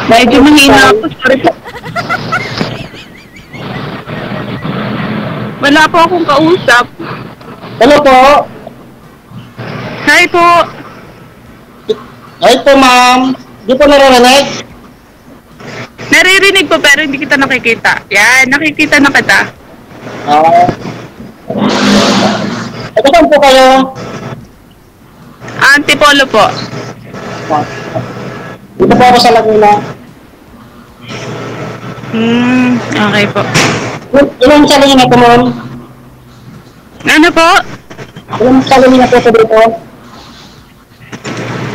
Medyo mahina ako. Sorry po. Wala po akong kausap. Hello po. Hi po. Hi po, ma'am. Di po naririnig? Naririnig po pero hindi kita nakikita. Yan, nakikita na kita. Ito saan po kayo? Antipolo po. Dito po ako sa Laguna. Okay po. Ilang salingin na po, ma'am? Ano po? Ilang salingin na po ito dito?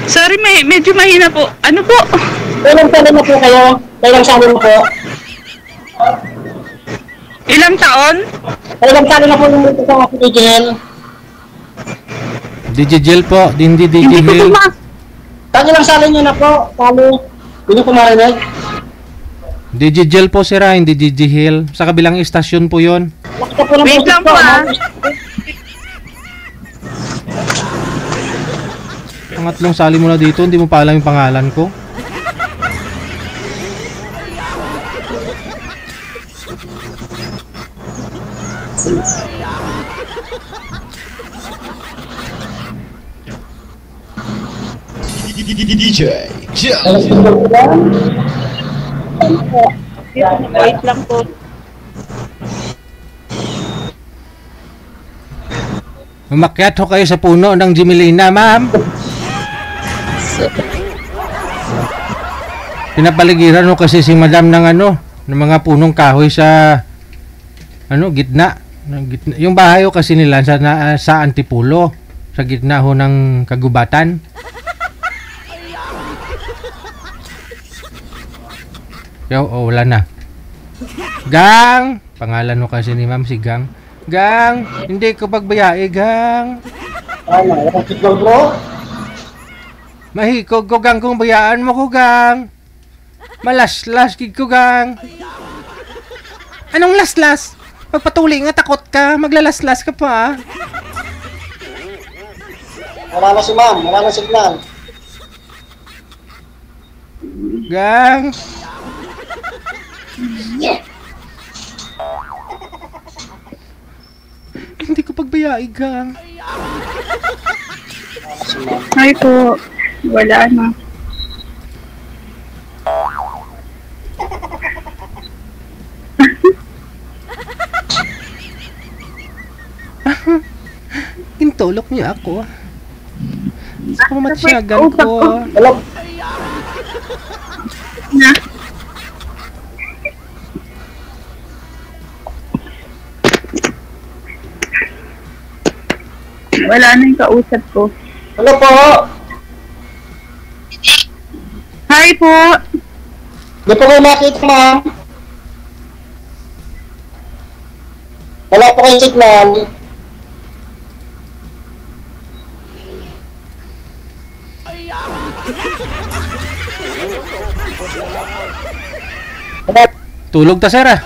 Sorry, medyo mahina po. Ano po? Ilang salingin na po kayo? Ilang salingin po? Ilang taon? Ilang salingin na po yung dito sa Digihel? Digigel po, hindi Hindi ko Digihel. Saan ilang salingin na po? Sali. Hindi ko marinig. Digigel po sira, hindi Digihel. Sa kabilang istasyon po yon. Laksa po ng Wait boses lang po, ma'am. Pangatlong sali mo na dito, hindi mo pa alam yung pangalan ko. DJ Wait lang po. Umakyat ho kayo sa puno ng Jimelina, ma'am. Pinapaligiran ho kasi si madam ng ng mga punong kahoy sa gitna. Yung bahay ho kasi nila sa Antipolo, sa gitna ho ng kagubatan. Wala na. Gang! Pangalan ho kasi ni ma'am si Gang. Gang! Hindi ko pagbayae, Gang. Ano, walang signal bro? Mahikog ko, Gang, kung bayaan mo ko, Gang. Malaslas, gig ko, Gang. Anong laslas? Pagpatuloy nga takot ka, maglalaslas ka pa. Wala na si ma'am, wala na signal. Gang! Hindi ko pagbayae, Gang. Hi po. Wala na. Intulok niya ako. Sa pamatsyagan ko. Hello? Na? Wala na yung kausap ko. Hello po? Hi po. Di po kayo makita, ma'am. Wala po kayong signal. Tulog ta, sir, ah.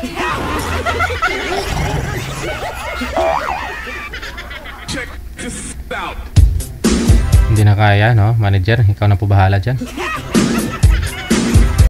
Hindi na kaya, no? Manager, ikaw na po bahala dyan.